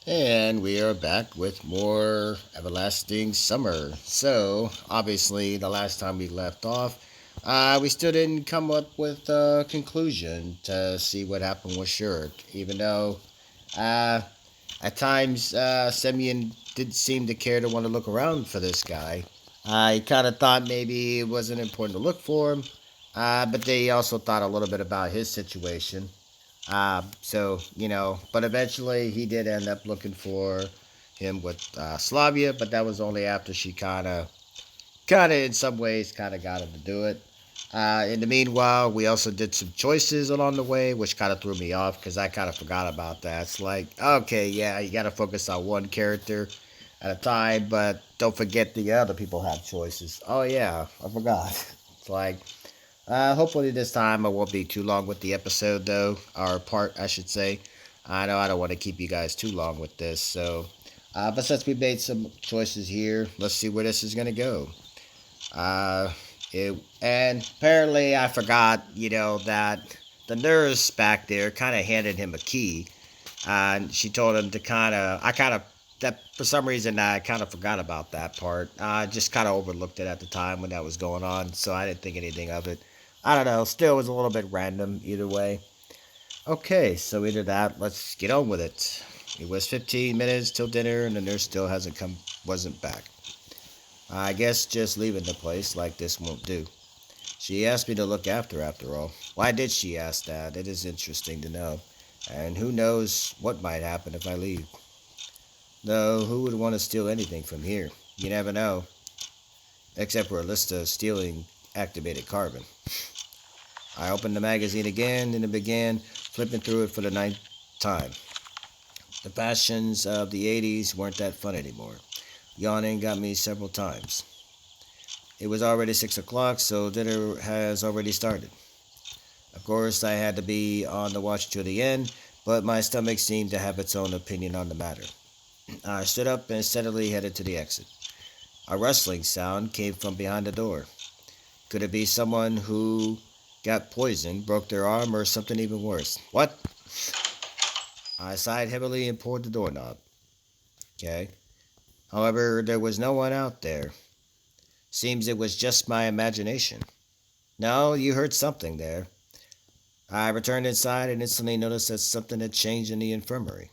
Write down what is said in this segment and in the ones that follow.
And we are back with more Everlasting Summer. So, obviously, the last time we left off, we still didn't come up with a conclusion to see what happened with Shurik, even though uh, at times Semyon did seem to care to want to look around for this guy. I kind of thought maybe it wasn't important to look for him, but they also thought a little bit about his situation. But eventually he did end up looking for him with Slavya, but that was only after she in some ways, kind of got him to do it. In the meanwhile, we also did some choices along the way, which kind of threw me off because I kind of forgot about that. It's like, okay, yeah, you got to focus on one character at a time, but don't forget the other people have choices. Oh, yeah, I forgot. It's like, hopefully this time I won't be too long with the episode, though, or part, I should say. I know I don't want to keep you guys too long with this, so. But since we made some choices here, let's see where this is gonna go. Uh, and apparently I forgot, that the nurse back there kind of handed him a key, and she told him to that for some reason I kind of forgot about that part. I just kind of overlooked it at the time when that was going on, so I didn't think anything of it. I don't know. Still, it was a little bit random either way. Okay, so either that. Let's get on with it. It was 15 minutes till dinner, and the nurse still wasn't back. I guess just leaving the place like this won't do. She asked me to look after all. Why did she ask that? It is interesting to know. And who knows what might happen if I leave. Though, who would want to steal anything from here? You never know. Except for a list of stealing activated carbon. I opened the magazine again and it began flipping through it for the ninth time. The fashions of the 80s weren't that fun anymore. Yawning got me several times. It was already 6 o'clock, so dinner has already started. Of course, I had to be on the watch till the end, but my stomach seemed to have its own opinion on the matter. I stood up and steadily headed to the exit. A rustling sound came from behind the door. Could it be someone who got poisoned, broke their arm, or something even worse? What? I sighed heavily and pulled the doorknob. Okay. However, there was no one out there. Seems it was just my imagination. No, you heard something there. I returned inside and instantly noticed that something had changed in the infirmary.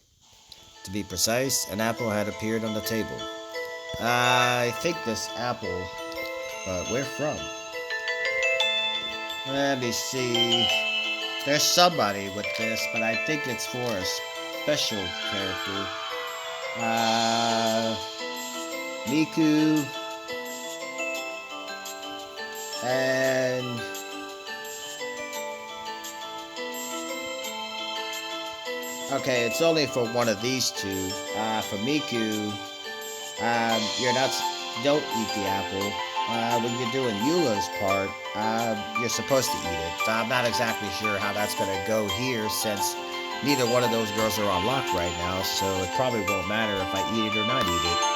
To be precise, an apple had appeared on the table. I think this apple, but where from? Let me see. There's somebody with this, but I think it's for a special character. Uh, Miku and okay, it's only for one of these two. For Miku, you're not don't eat the apple. When you're doing Eula's part, you're supposed to eat it. I'm not exactly sure how that's gonna go here since neither one of those girls are on lock right now, so it probably won't matter if I eat it or not eat it.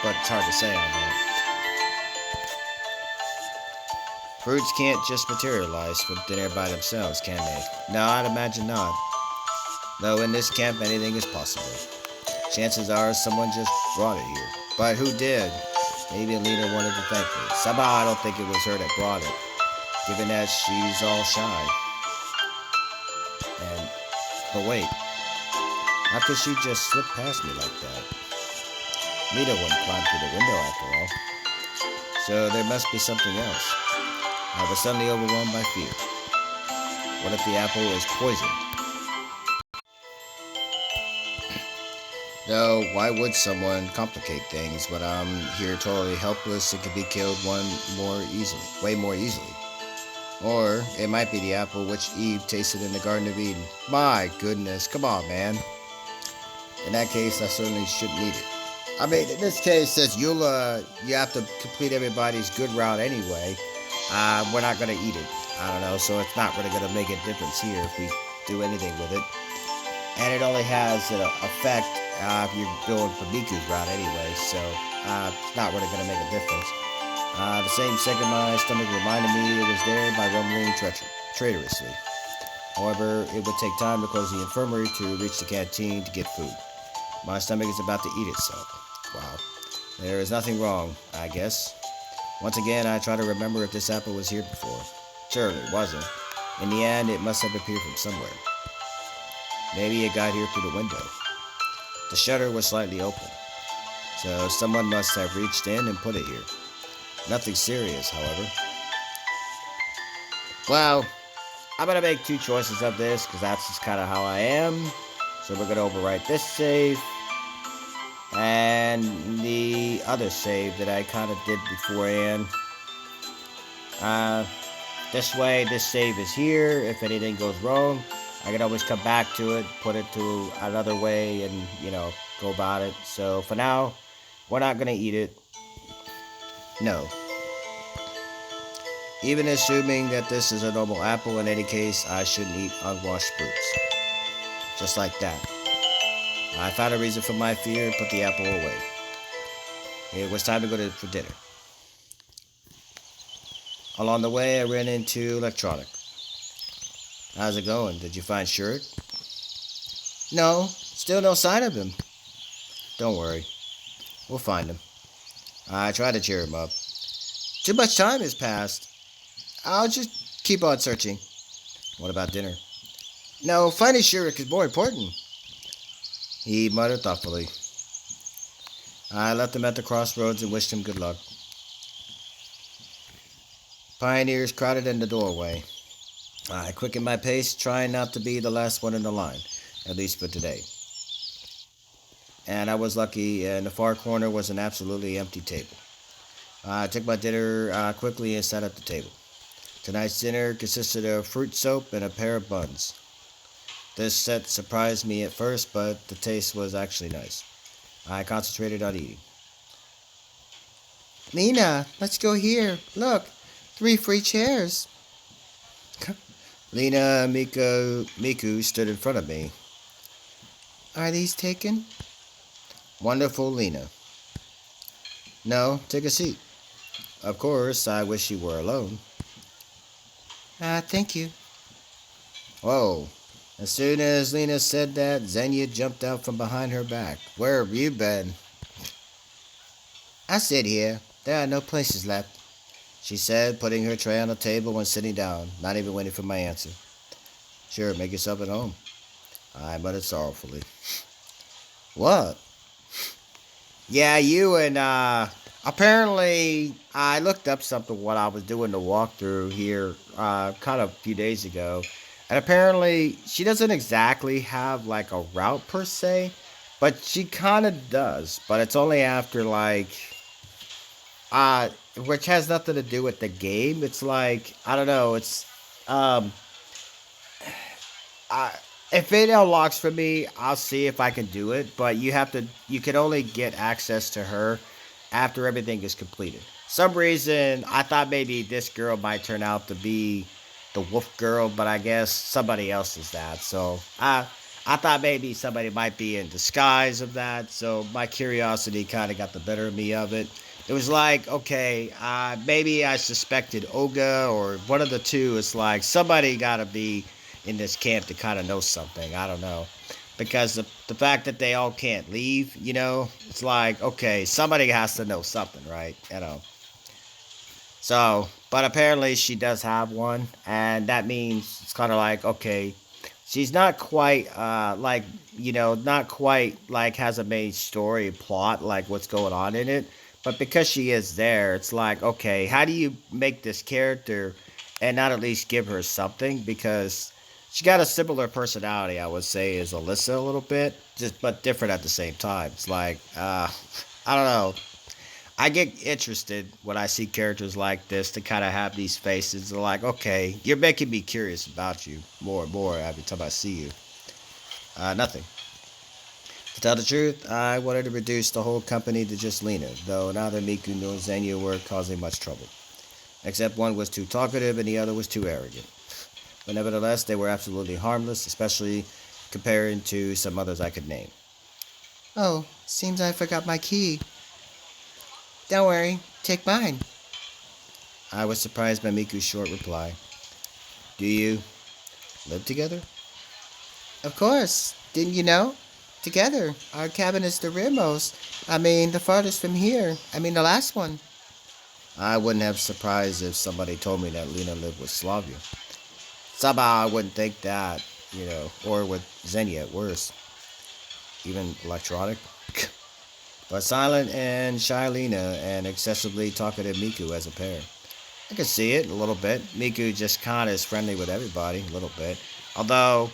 But it's hard to say on that. Fruits can't just materialize from thin air by themselves, can they? No, I'd imagine not. Though in this camp, anything is possible. Chances are someone just brought it here. But who did? Maybe Alina wanted to thank me. Somehow I don't think it was her that brought it, given that she's all shy. And, but wait, how could she just slip past me like that? Lita wouldn't climb through the window after all. So there must be something else. I was suddenly overwhelmed by fear. What if the apple is poisoned? No, why would someone complicate things when I'm here totally helpless and could be killed way more easily? Or it might be the apple which Eve tasted in the Garden of Eden. My goodness, come on, man. In that case, I certainly shouldn't eat it. I mean, in this case, since you have to complete everybody's good route anyway, we're not going to eat it. I don't know, so it's not really going to make a difference here if we do anything with it. And it only has an effect if you're going for Miku's route anyway, so it's not really going to make a difference. The same second my stomach reminded me it was there by rumbling traitorously. However, it would take time to close the infirmary to reach the canteen to get food. My stomach is about to eat itself. Wow. There is nothing wrong, I guess. Once again, I try to remember if this apple was here before. Surely it wasn't. In the end, it must have appeared from somewhere. Maybe it got here through the window. The shutter was slightly open, so someone must have reached in and put it here. Nothing serious, however. Well, I'm gonna make two choices of this because that's just kind of how I am. So we're gonna overwrite this save and the other save that I kind of did beforehand. Uh, this way, this save is here. If anything goes wrong, I can always come back to it, put it to another way, and go about it. So for now, we're not gonna eat it. No. Even assuming that this is a normal apple, in any case, I shouldn't eat unwashed fruits. Just like that. I found a reason for my fear and put the apple away. It was time to go for dinner. Along the way, I ran into Electronic. How's it going? Did you find Shurik? No, still no sign of him. Don't worry. We'll find him. I tried to cheer him up. Too much time has passed. I'll just keep on searching. What about dinner? No, finding Shurik is more important. He muttered thoughtfully. I left him at the crossroads and wished him good luck. Pioneers crowded in the doorway. I quickened my pace, trying not to be the last one in the line, at least for today. And I was lucky, in the far corner was an absolutely empty table. I took my dinner quickly and sat at the table. Tonight's dinner consisted of fruit soap and a pair of buns. This set surprised me at first, but the taste was actually nice. I concentrated on eating. Lena, let's go here. Look, 3 free chairs. Lena and Miku stood in front of me. Are these taken? Wonderful, Lena. No, take a seat. Of course, I wish you were alone. Thank you. Whoa. As soon as Lena said that, Xenia jumped out from behind her back. Where have you been? I sit here. There are no places left, she said, putting her tray on the table and sitting down, not even waiting for my answer. Sure, make yourself at home. I muttered sorrowfully. What? Yeah, you and, apparently, I looked up something while I was doing the walkthrough here, kind of a few days ago. And apparently, she doesn't exactly have, like, a route per se, but she kind of does. But it's only after, like, which has nothing to do with the game. It's like, I don't know, it's, I, if it unlocks for me, I'll see if I can do it. But you can only get access to her after everything is completed. Some reason I thought maybe this girl might turn out to be the wolf girl, but I guess somebody else is that. So I thought maybe somebody might be in disguise of that. So my curiosity kind of got the better of me of it. It was like, okay, maybe I suspected Olga or one of the two. It's like somebody got to be in this camp to kind of know something. I don't know. Because the fact that they all can't leave, it's like, okay, somebody has to know something, right? So, but apparently she does have one. And that means it's kind of like, okay, she's not quite, not quite like has a main story plot, like what's going on in it. But because she is there, it's like, okay, how do you make this character and not at least give her something? Because she got a similar personality, I would say, as Alyssa a little bit, just but different at the same time. It's like, I don't know. I get interested when I see characters like this to kind of have these faces. They're like, okay, you're making me curious about you more and more every time I see you. Nothing. To tell the truth, I wanted to reduce the whole company to just Lena, though neither Miku nor Xenia were causing much trouble. Except one was too talkative and the other was too arrogant. But nevertheless, they were absolutely harmless, especially comparing to some others I could name. Oh, seems I forgot my key. Don't worry, take mine. I was surprised by Miku's short reply. Do you live together? Of course. Didn't you know? Together. Our cabin is the rearmost. I mean, the farthest from here. I mean, the last one. I wouldn't have surprised if somebody told me that Lena lived with Slavya. Somehow I wouldn't think that, or with Xenia at worst. Even electronic. But silent and shy Lena and excessively talkative Miku as a pair. I can see it a little bit. Miku just kind of is friendly with everybody, a little bit. Although,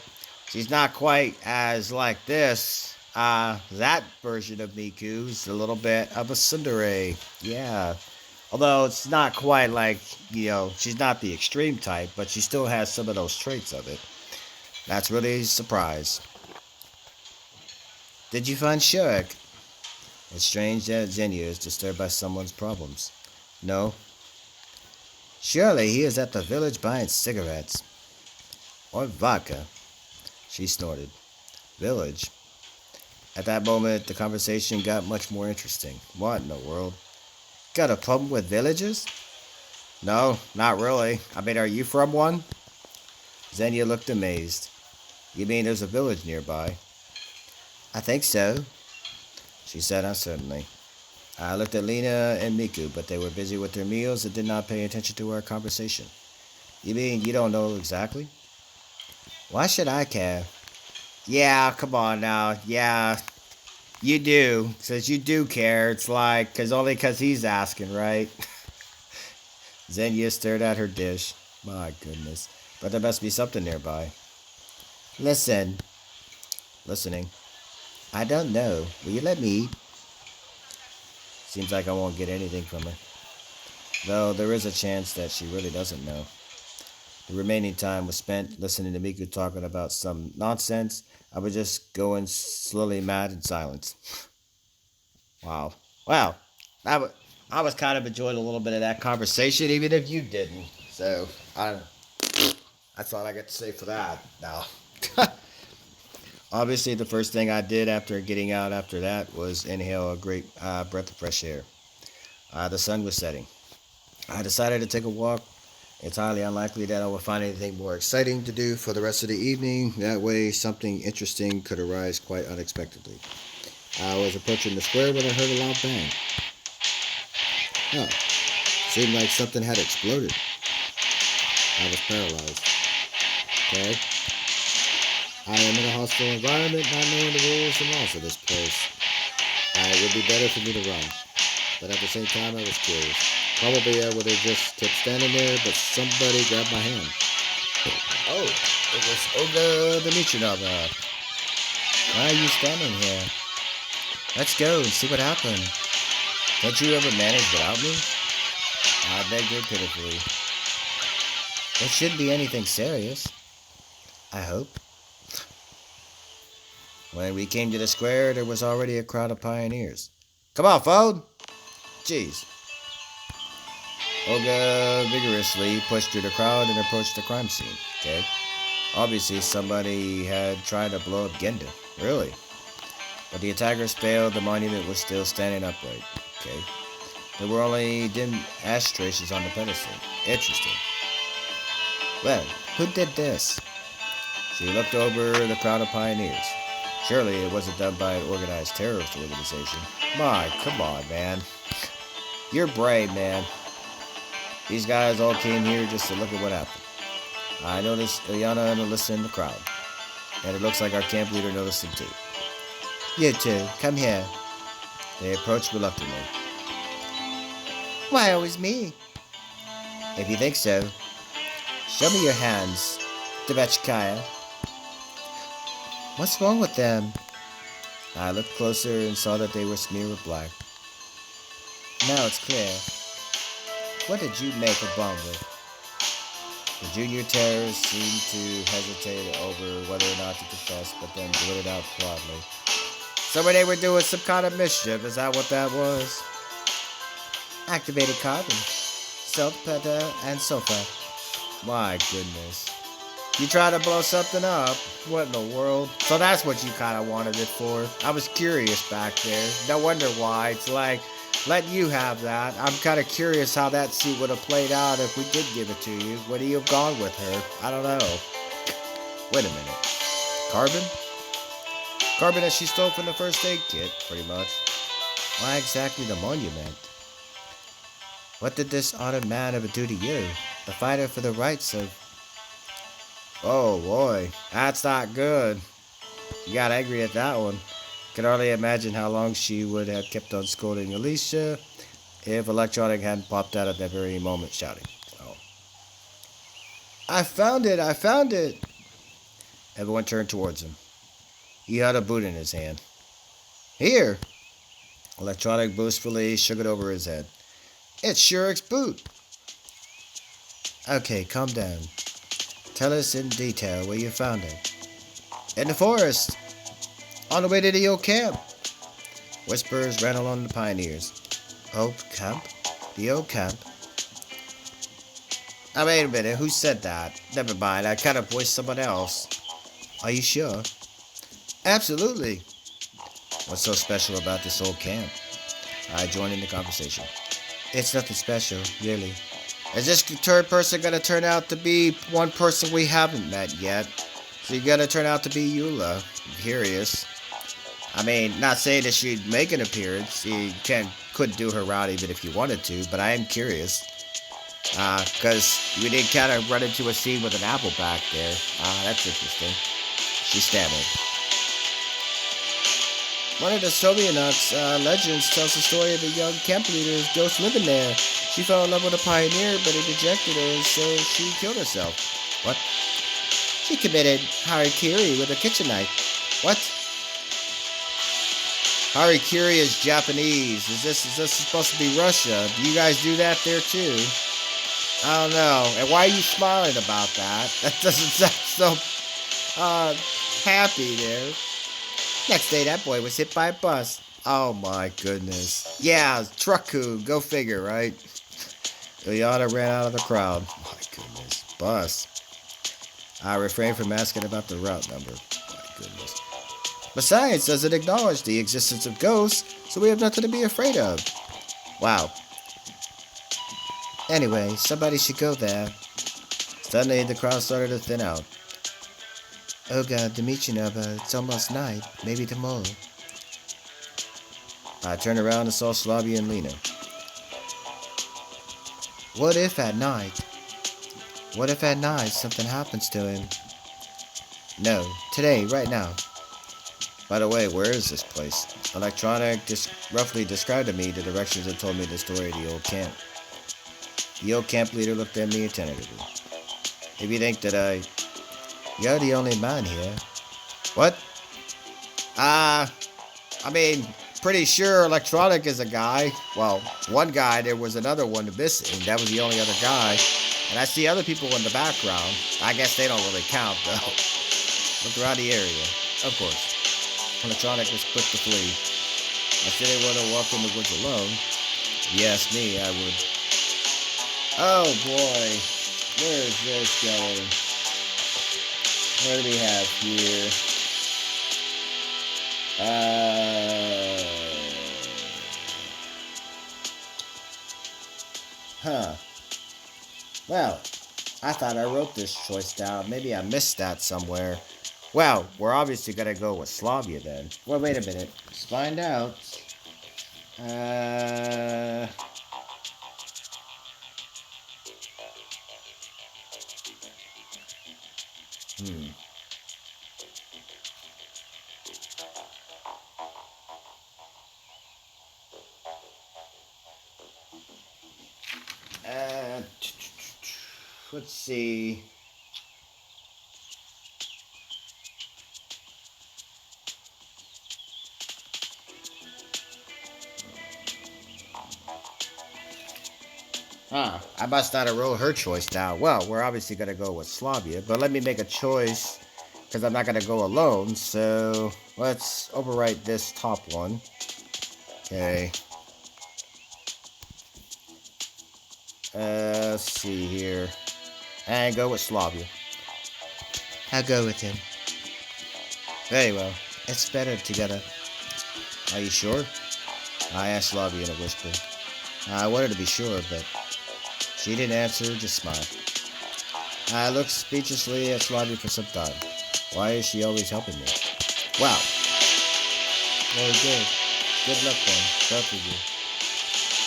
she's not quite as like this. That version of Miku is a little bit of a tsundere. Yeah. Although it's not quite like, she's not the extreme type, but she still has some of those traits of it. That's really a surprise. Did you find Shurik? It's strange that Xenia is disturbed by someone's problems. No. Surely he is at the village buying cigarettes. Or vodka. She snorted. Village? At that moment, the conversation got much more interesting. What in the world? Got a problem with villages? No, not really. I mean, are you from one? Xenia looked amazed. You mean there's a village nearby? I think so, she said uncertainly. I looked at Lena and Miku, but they were busy with their meals and did not pay attention to our conversation. You mean you don't know exactly? Why should I care? Yeah, come on now. Yeah, you do. Says you do care. It's like, only because he's asking, right? Xenia stared at her dish. My goodness. But there must be something nearby. Listen. Listening. I don't know. Will you let me eat? Seems like I won't get anything from her. Though there is a chance that she really doesn't know. The remaining time was spent listening to Miku talking about some nonsense. I was just going slowly mad in silence. Wow. Well, I was kind of enjoying a little bit of that conversation, even if you didn't. So, that's all I got to say for that. Now, obviously, the first thing I did after getting out after that was inhale a great breath of fresh air. The sun was setting. I decided to take a walk. It's highly unlikely that I will find anything more exciting to do for the rest of the evening. That way, something interesting could arise quite unexpectedly. I was approaching the square when I heard a loud bang. Oh, seemed like something had exploded. I was paralyzed. Okay. I am in a hostile environment, not knowing the rules and laws of this place. It would be better for me to run. But at the same time, I was curious. Probably I would have just kept standing there, but somebody grabbed my hand. Oh, it was Olga Dimitrievna. Why are you standing here? Let's go and see what happened. Can't you ever manage without me? I begged her pitifully. It shouldn't be anything serious. I hope. When we came to the square, there was already a crowd of pioneers. Come on, phone! Jeez. Olga vigorously pushed through the crowd and approached the crime scene. Okay. Obviously, somebody had tried to blow up Genda. Really? But the attackers failed. The monument was still standing upright. Okay. There were only dim ash traces on the pedestal. Interesting. Well, who did this? She looked over the crowd of pioneers. Surely it wasn't done by an organized terrorist organization. My, come on, man. You're brave, man. These guys all came here just to look at what happened. I noticed Ilyana and Alyssa in the crowd. And it looks like our camp leader noticed them too. You two, come here. They approached reluctantly. Why always me? If you think so, show me your hands, Devechkaya. What's wrong with them? I looked closer and saw that they were smeared with black. Now it's clear. What did you make a bomb with? The junior terrorists seemed to hesitate over whether or not to confess, but then blurted out proudly. So when they were doing some kind of mischief, is that what that was? Activated carbon, saltpeter, and sulfur. My goodness. You try to blow something up? What in the world? So that's what you kind of wanted it for. I was curious back there. No wonder why. It's like, let you have that. I'm kind of curious how that suit would have played out if we did give it to you. Would you have gone with her? I don't know. Wait a minute. Carbon? Carbon that she stole from the first aid kit, pretty much. Why exactly the monument? What did this honored man ever do to you? The fighter for the rights of... Oh boy, that's not good. You got angry at that one. Can hardly imagine how long she would have kept on scolding Alicia if Electronic hadn't popped out at that very moment shouting. Oh. I found it! I found it! Everyone turned towards him. He had a boot in his hand. Here! Electronic boastfully shook it over his head. It's Shurik's boot! Okay, calm down. Tell us in detail where you found it. In the forest! On the way to the old camp! Whispers ran along the pioneers. Old camp? The old camp? Now wait a minute, who said that? Never mind, I kind of voiced someone else. Are you sure? Absolutely. What's so special about this old camp? I joined in the conversation. It's nothing special, really. Is this third person gonna turn out to be one person we haven't met yet? So you're gonna turn out to be Eula. I'm curious. I mean, not saying that she'd make an appearance. You couldn't do her route even if you wanted to, but I am curious. Because we did kind of run into a scene with an apple back there. That's interesting. She stammered. One of the Soviet legends tells the story of a young camp leader's ghost living there. She fell in love with a pioneer, but he rejected her, so she killed herself. What? She committed harakiri with a kitchen knife. What? Harakiri is Japanese. Is this supposed to be Russia? Do you guys do that there too? I don't know. And why are you smiling about that? That doesn't sound so happy there. Next day, that boy was hit by a bus. Oh my goodness. Yeah, Truckoo. Go figure, right? Ilyana ran out of the crowd. My goodness. Bus. I refrained from asking about the route number. My goodness. But science doesn't acknowledge the existence of ghosts, so we have nothing to be afraid of. Wow. Anyway, somebody should go there. Suddenly, the crowd started to thin out. Oh god, Dmitriyeva, it's almost night. Maybe tomorrow. I turned around and saw Slavya and Lena. What if at night something happens to him? No, today, right now. By the way, where is this place? Electronic just roughly described to me the directions and told me the story of the old camp. The old camp leader looked at me attentively. If you think that you're the only man here. What? I mean, pretty sure Electronic is a guy. Well, one guy, there was another one missing. That was the only other guy. And I see other people in the background. I guess they don't really count, though. Look around the area. Of course. Electronic was quick to flee. I said I wouldn't walk in the woods alone. If you ask me, I would. Oh boy. Where is this going? What do we have here? Well, I thought I wrote this choice down. Maybe I missed that somewhere. Well, we're obviously gonna go with Slavia then. Well, wait a minute. Let's find out. Let's see. I must not have wrote her choice down. Well, we're obviously going to go with Slavia, but let me make a choice because I'm not going to go alone. So let's overwrite this top one. Okay. Let's see here. And go with Slavia. I'll go with him. Very well. It's better together. Are you sure? I asked Slavia in a whisper. I wanted to be sure, but she didn't answer, just smiled. I looked speechlessly at Slavia for some time. Why is she always helping me? Wow. Very good. Good luck, then. Both of you.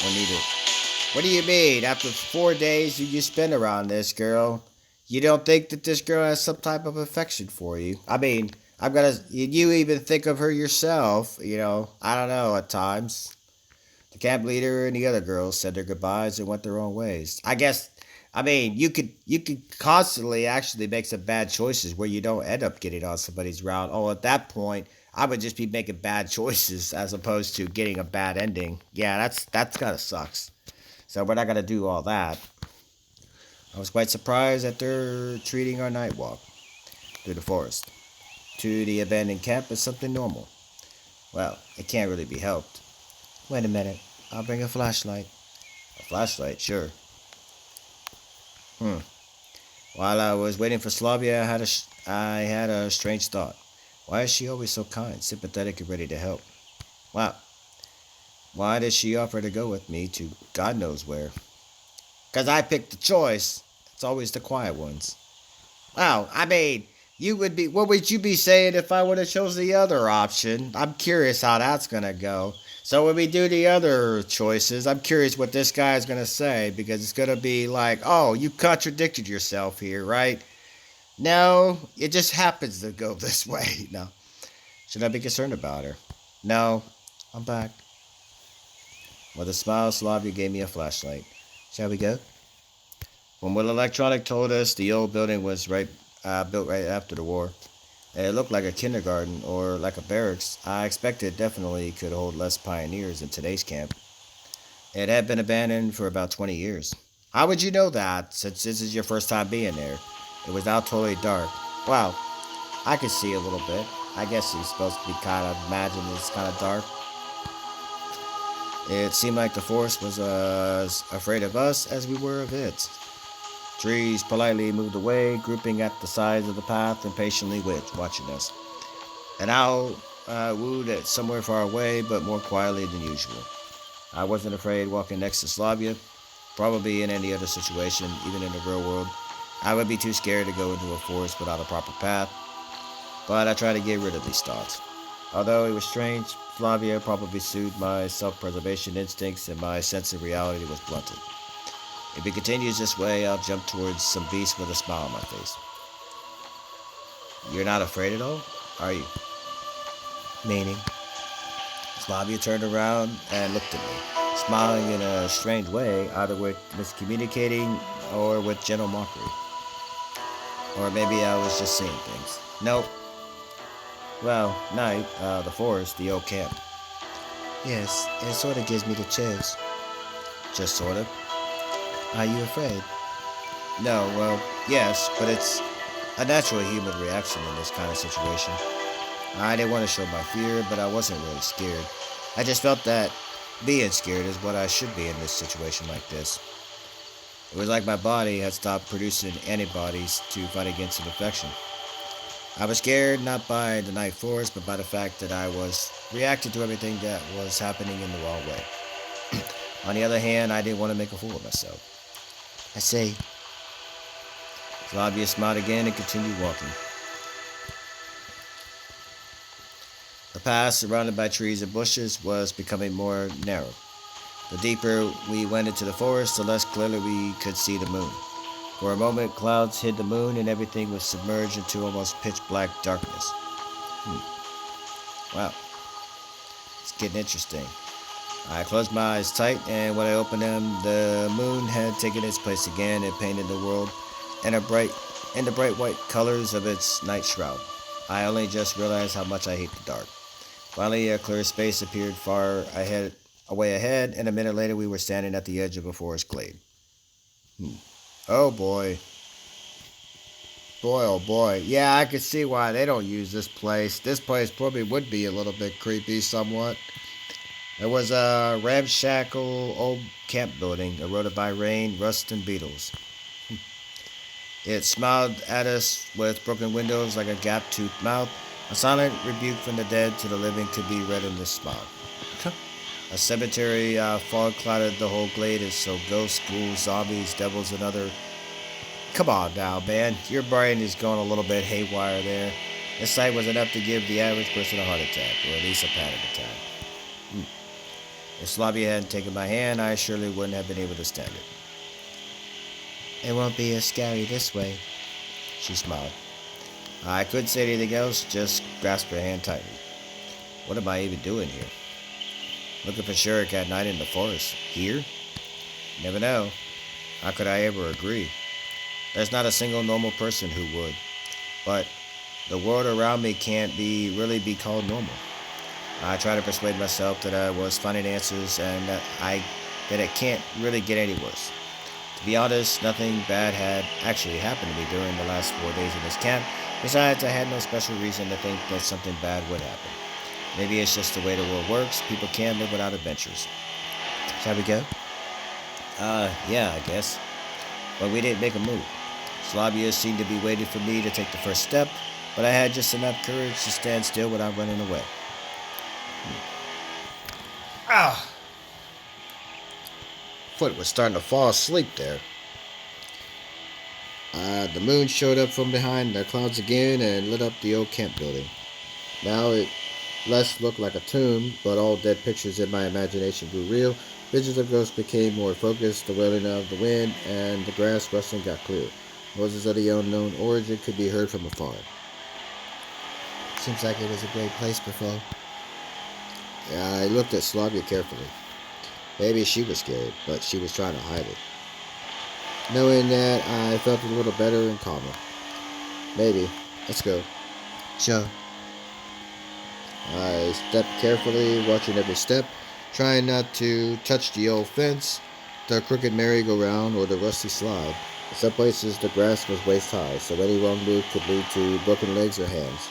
We'll need it. What do you mean? After 4 days you spent around this girl, you don't think that this girl has some type of affection for you? I mean, I'm gonna. You even think of her yourself? I don't know. At times, the camp leader and the other girls said their goodbyes and went their own ways. I guess. I mean, you could constantly actually make some bad choices where you don't end up getting on somebody's route. Oh, at that point, I would just be making bad choices as opposed to getting a bad ending. Yeah, that's kind of sucks. So we're not gonna do all that. I was quite surprised that they're treating our night walk through the forest to the abandoned camp as something normal. Well, it can't really be helped. Wait a minute. I'll bring a flashlight. A flashlight, sure. Hmm. While I was waiting for Slavia, I had a strange thought. Why is she always so kind, sympathetic, and ready to help? Wow. Why did she offer to go with me to God knows where? 'Cause I picked the choice. It's always the quiet ones. Wow, I mean, you would be. What would you be saying if I would have chose the other option? I'm curious how that's gonna go. So when we do the other choices, I'm curious what this guy is gonna say because it's gonna be like, oh, you contradicted yourself here, right? No, it just happens to go this way. No, should I be concerned about her? No, I'm back. With a smile, Slavia gave me a flashlight. Shall we go? When Will Electronic told us the old building was built right after the war, and it looked like a kindergarten or like a barracks, I expected it definitely could hold less pioneers than today's camp. It had been abandoned for about 20 years. How would you know that, since this is your first time being there? It was now totally dark. Well, I could see a little bit. I guess he's supposed to be kind of imagined it's kind of dark. It seemed like the forest was as afraid of us as we were of it. Trees politely moved away, grouping at the sides of the path and patiently watching us. An owl wooed at somewhere far away, but more quietly than usual. I wasn't afraid walking next to Slavia. Probably in any other situation, even in the real world, I would be too scared to go into a forest without a proper path. But I tried to get rid of these thoughts. Although it was strange, Flavia probably soothed my self-preservation instincts and my sense of reality was blunted. If it continues this way, I'll jump towards some beast with a smile on my face. You're not afraid at all, are you? Meaning? Flavia turned around and looked at me, smiling in a strange way, either with miscommunicating or with gentle mockery. Or maybe I was just seeing things. Nope. Well, night, the forest, the old camp. Yes, it sort of gives me the chills. Just sort of. Are you afraid? No, well, yes, but it's a natural human reaction in this kind of situation. I didn't want to show my fear, but I wasn't really scared. I just felt that being scared is what I should be in this situation like this. It was like my body had stopped producing antibodies to fight against an infection. I was scared not by the night forest, but by the fact that I was reacting to everything that was happening in the wrong way. On the other hand, I didn't want to make a fool of myself. I say. Slavia smiled again and continued walking. The path, surrounded by trees and bushes, was becoming more narrow. The deeper we went into the forest, the less clearly we could see the moon. For a moment, clouds hid the moon and everything was submerged into almost pitch-black darkness. Wow, it's getting interesting. I closed my eyes tight, and when I opened them, the moon had taken its place again and painted the world in the bright white colors of its night shroud. I only just realized how much I hate the dark. Finally, a clear space appeared away ahead, and a minute later we were standing at the edge of a forest glade. Oh boy. Boy, oh boy. Yeah, I can see why they don't use this place. This place probably would be a little bit creepy somewhat. It was a ramshackle old camp building, eroded by rain, rust, and beetles. It smiled at us with broken windows like a gap-toothed mouth. A silent rebuke from the dead to the living could be read in this smile. A cemetery fog clouded the whole glade as so ghosts, ghouls, zombies, devils, and other... Come on now, man. Your brain is going a little bit haywire there. The sight was enough to give the average person a heart attack, or at least a panic attack. If Slavia hadn't taken my hand, I surely wouldn't have been able to stand it. It won't be as scary this way, she smiled. I couldn't say anything else, just grasped her hand tightly. What am I even doing here? Looking for Shurik at night in the forest. Here? Never know. How could I ever agree? There's not a single normal person who would. But the world around me can't really be called normal. I try to persuade myself that I was finding answers and that it can't really get any worse. To be honest, nothing bad had actually happened to me during the last 4 days in this camp. Besides, I had no special reason to think that something bad would happen. Maybe it's just the way the world works. People can't live without adventures. Shall we go? Yeah, I guess. But we didn't make a move. Slavia seemed to be waiting for me to take the first step, but I had just enough courage to stand still without running away. Ah! Foot was starting to fall asleep there. The moon showed up from behind the clouds again and lit up the old camp building. Now it less looked like a tomb, but all dead pictures in my imagination grew real. Visions of ghosts became more focused, the wailing of the wind and the grass rustling got clear. Voices of the unknown origin could be heard from afar. Seems like it was a great place before. I looked at Slavia carefully. Maybe she was scared, but she was trying to hide it. Knowing that, I felt a little better and calmer. Maybe. Let's go. Sure. I stepped carefully, watching every step, trying not to touch the old fence, the crooked merry-go-round, or the rusty slide. In some places, the grass was waist-high, so any wrong move could lead to broken legs or hands.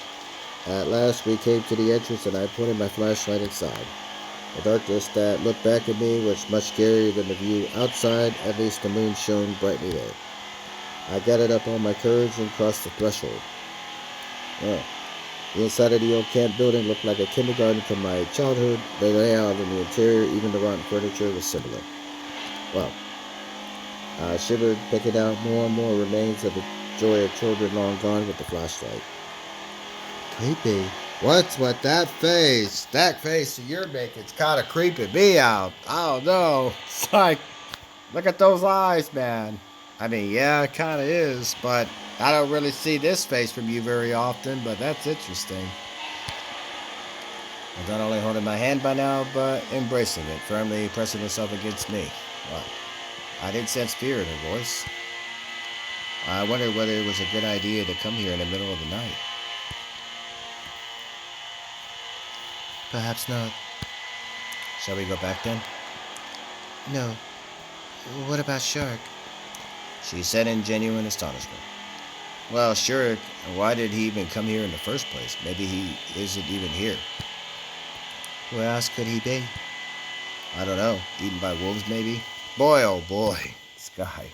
At last, we came to the entrance, and I pointed my flashlight inside. The darkness that looked back at me was much scarier than the view outside. At least the moon shone brightly there. I gathered up all my courage and crossed the threshold. Oh. The inside of the old camp building looked like a kindergarten from my childhood. The layout and the interior, even the rotten furniture, was similar. Well, I shivered, picking out more and more remains of the joy of children long gone with the flashlight. Creepy. What's with that face? That face that you're making is kind of creeping me out. I don't know. It's like, look at those eyes, man. I mean, yeah, it kind of is, but I don't really see this face from you very often, but that's interesting. I'm not only holding my hand by now, but embracing it, firmly pressing herself against me. Well, I didn't sense fear in her voice. I wondered whether it was a good idea to come here in the middle of the night. Perhaps not. Shall we go back then? No. What about Shurik? She said in genuine astonishment. Well, Shurik, why did he even come here in the first place? Maybe he isn't even here. Where else could he be? I don't know. Eaten by wolves, maybe? Boy, oh boy. This guy.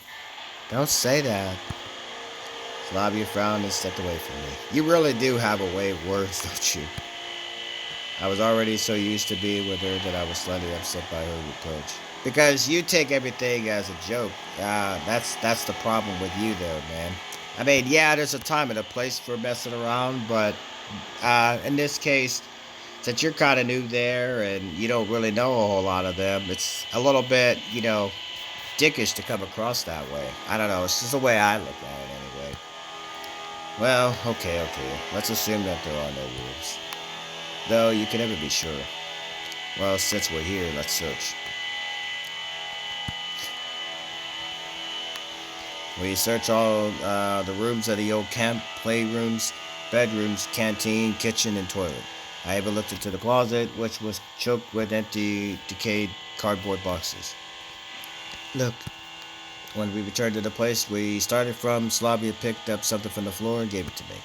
Don't say that. Slavia frowned and stepped away from me. You really do have a way of words, don't you? I was already so used to being with her that I was slightly upset by her reproach. Because you take everything as a joke. That's the problem with you there, man. I mean, yeah, there's a time and a place for messing around, but in this case, since you're kind of new there and you don't really know a whole lot of them, it's a little bit, dickish to come across that way. I don't know. It's just the way I look at it anyway. Well, okay. Let's assume that there are no wolves. Though you can never be sure. Well, since we're here, let's search. We search all the rooms of the old camp, playrooms, bedrooms, canteen, kitchen, and toilet. I even looked into the closet, which was choked with empty, decayed cardboard boxes. Look. When we returned to the place we started from, Slavia picked up something from the floor and gave it to me.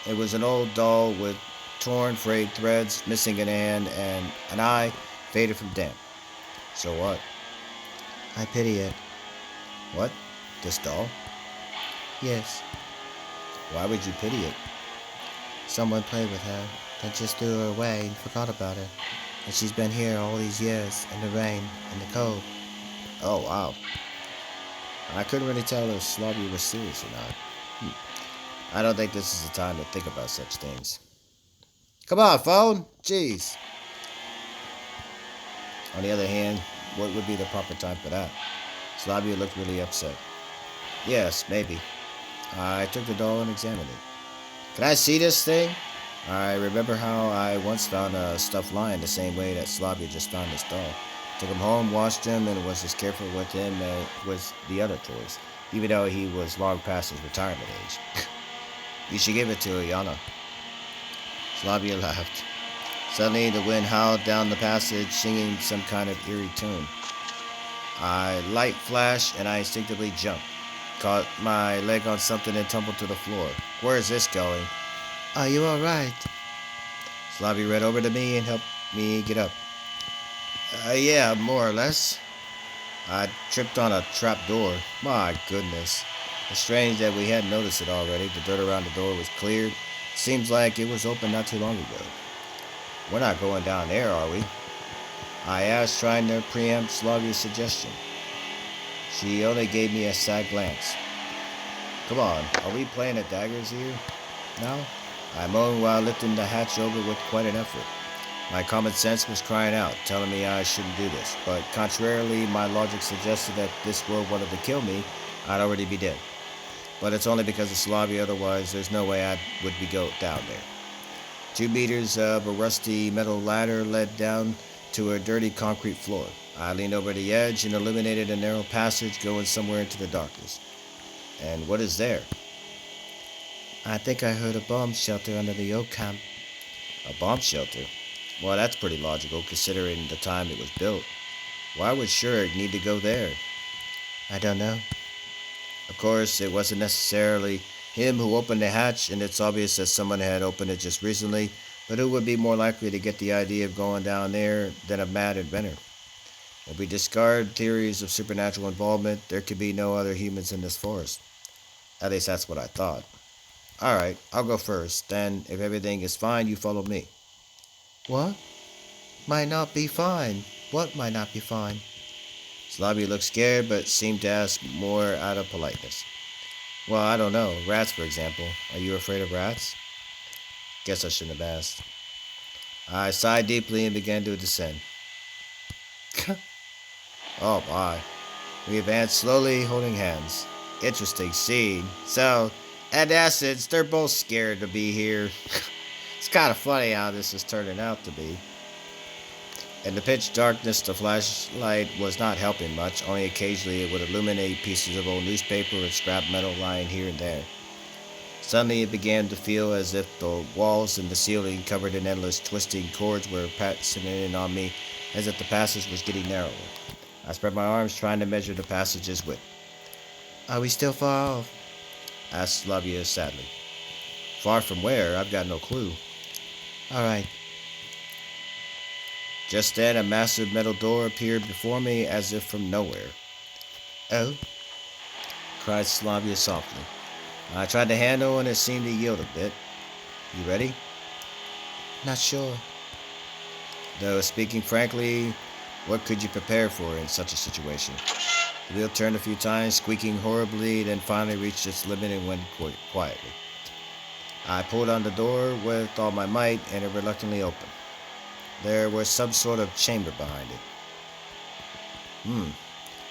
It was an old doll with torn, frayed threads, missing an hand, and an eye faded from damp. So what? I pity it. What? This doll? Yes. Why would you pity it? Someone played with her, then just threw her away and forgot about her. And she's been here all these years, in the rain, in the cold. Oh, wow. I couldn't really tell if Slavia was serious or not. I don't think this is the time to think about such things. Come on, phone! Jeez. On the other hand, what would be the proper time for that? Slavia looked really upset. Yes, maybe. I took the doll and examined it. Can I see this thing? I remember how I once found a stuffed lion the same way that Slavia just found this doll. Took him home, washed him, and was as careful with him as with the other toys, even though he was long past his retirement age. You should give it to Ayana. Slavia laughed. Suddenly, the wind howled down the passage, singing some kind of eerie tune. A light flashed, and I instinctively jumped. Caught my leg on something and tumbled to the floor. Where is this going? Are you alright? Slavia ran over to me and helped me get up. Yeah, more or less. I tripped on a trap door. My goodness. It's strange that we hadn't noticed it already. The dirt around the door was cleared. Seems like it was open not too long ago. We're not going down there, are we? I asked, trying to preempt Slavia's suggestion. She only gave me a sad glance. Come on, are we playing at daggers here now? I moaned while lifting the hatch over with quite an effort. My common sense was crying out, telling me I shouldn't do this, but contrarily, my logic suggested that if this world wanted to kill me, I'd already be dead. But it's only because of Slavia, otherwise there's no way I would be go down there. 2 meters of a rusty metal ladder led down to a dirty concrete floor. I leaned over the edge and illuminated a narrow passage going somewhere into the darkness. And what is there? I think I heard a bomb shelter under the oak camp. A bomb shelter? Well, that's pretty logical considering the time it was built. Why would Shurik need to go there? I don't know. Of course, it wasn't necessarily him who opened the hatch, and it's obvious that someone had opened it just recently, but who would be more likely to get the idea of going down there than a mad inventor? If we discard theories of supernatural involvement, there could be no other humans in this forest. At least that's what I thought. Alright, I'll go first. Then, if everything is fine, you follow me. What? Might not be fine. What might not be fine? Slavia looked scared, but seemed to ask more out of politeness. Well, I don't know. Rats, for example. Are you afraid of rats? Guess I shouldn't have asked. I sighed deeply and began to descend. Oh, my. We advanced slowly, holding hands. Interesting scene. So, and acids, they're both scared to be here. It's kind of funny how this is turning out to be. In the pitch darkness, the flashlight was not helping much. Only occasionally it would illuminate pieces of old newspaper and scrap metal lying here and there. Suddenly it began to feel as if the walls and the ceiling, covered in endless twisting cords, were pressing in on me, as if the passage was getting narrower. I spread my arms, trying to measure the passage's width. Are we still far off? Asked Slavia sadly. Far from where? I've got no clue. All right. Just then, a massive metal door appeared before me as if from nowhere. Oh? Cried Slavia softly. I tried the handle and it seemed to yield a bit. You ready? Not sure. Though, speaking frankly, what could you prepare for in such a situation? The wheel turned a few times, squeaking horribly, then finally reached its limit and went quietly. I pulled on the door with all my might, and it reluctantly opened. There was some sort of chamber behind it.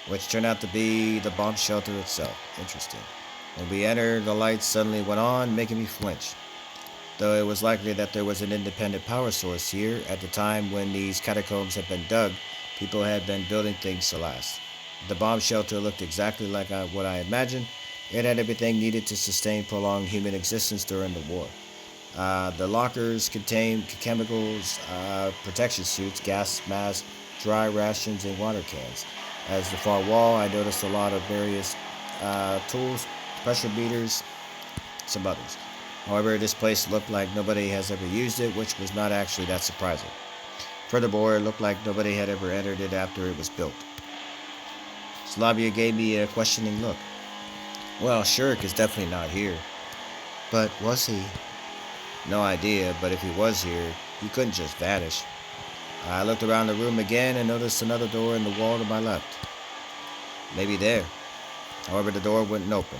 Which turned out to be the bomb shelter itself. Interesting. When we entered, the lights suddenly went on, making me flinch. Though it was likely that there was an independent power source here, at the time when these catacombs had been dug, people had been building things to last. The bomb shelter looked exactly like what I imagined. It had everything needed to sustain prolonged human existence during the war. The lockers contained chemicals, protection suits, gas masks, dry rations, and water cans. As the far wall, I noticed a lot of various tools, pressure meters, some others. However, this place looked like nobody has ever used it, which was not actually that surprising. Furthermore, it looked like nobody had ever entered it after it was built. Slavia gave me a questioning look. Well, Shurik is definitely not here. But was he? No idea, but if he was here, he couldn't just vanish. I looked around the room again and noticed another door in the wall to my left. Maybe there. However, the door wouldn't open.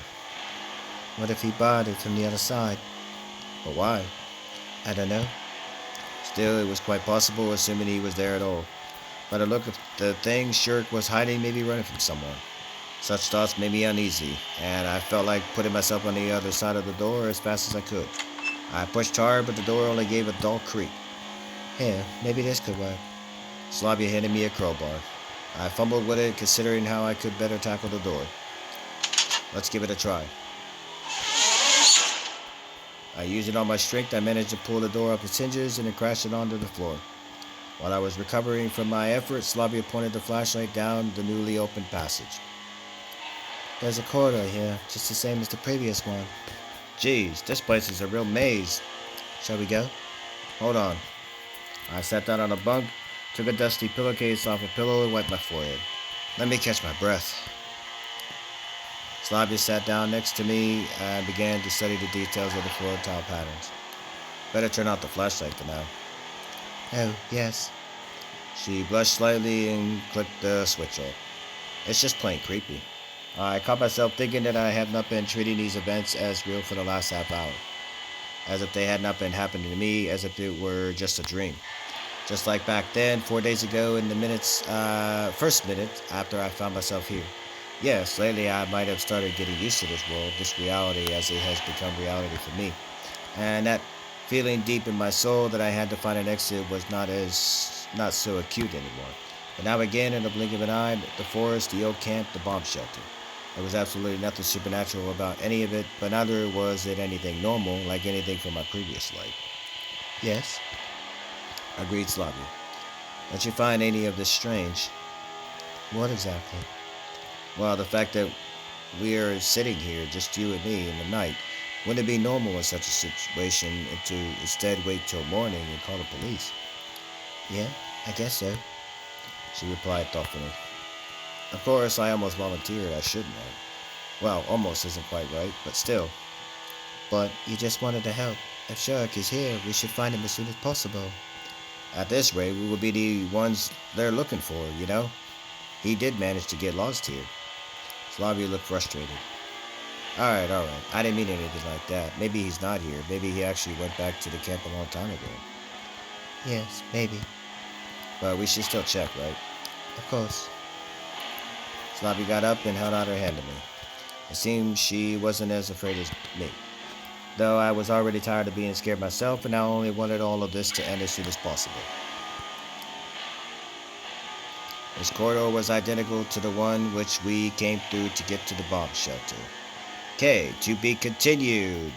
What if he barred it from the other side? But why? I don't know. Still, it was quite possible, assuming he was there at all. By the look of the thing, Shurik was hiding, maybe running from someone. Such thoughts made me uneasy, and I felt like putting myself on the other side of the door as fast as I could. I pushed hard, but the door only gave a dull creak. Here, maybe this could work. Slavya handed me a crowbar. I fumbled with it, considering how I could better tackle the door. Let's give it a try. Using all my strength, I managed to pull the door up its hinges and it crashed it onto the floor. While I was recovering from my effort, Slavia pointed the flashlight down the newly opened passage. There's a corridor here, just the same as the previous one. Geez, this place is a real maze. Shall we go? Hold on. I sat down on a bunk, took a dusty pillowcase off a pillow and wiped my forehead. Let me catch my breath. Slavia sat down next to me and began to study the details of the floor tile patterns. Better turn out the flashlight for now. Oh, yes. She blushed slightly and clicked the switch off. It's just plain creepy. I caught myself thinking that I have not been treating these events as real for the last half hour. As if they had not been happening to me, as if it were just a dream. Just like back then, 4 days ago, in the first minute after I found myself here. Yes, lately I might have started getting used to this world, this reality as it has become reality for me. And that feeling deep in my soul that I had to find an exit was not so acute anymore. But now again, in the blink of an eye, the forest, the old camp, the bomb shelter. There was absolutely nothing supernatural about any of it, but neither was it anything normal, like anything from my previous life. Yes, agreed Slavia. Don't you find any of this strange? What exactly? Well, the fact that we're sitting here, just you and me, in the night. Wouldn't it be normal in such a situation to instead wait till morning and call the police? Yeah, I guess so, she replied thoughtfully. Of course, I almost volunteered. I shouldn't have. Well, almost isn't quite right, but still. But you just wanted to help. If Shurik is here, we should find him as soon as possible. At this rate, we will be the ones they're looking for, you know? He did manage to get lost here. Slavia looked frustrated. Alright. I didn't mean anything like that. Maybe he's not here. Maybe he actually went back to the camp a long time ago. Yes, maybe. But we should still check, right? Of course. Slavia got up and held out her hand to me. It seemed she wasn't as afraid as me. Though I was already tired of being scared myself, and I only wanted all of this to end as soon as possible. This corridor was identical to the one which we came through to get to the bomb shelter. Okay, to be continued.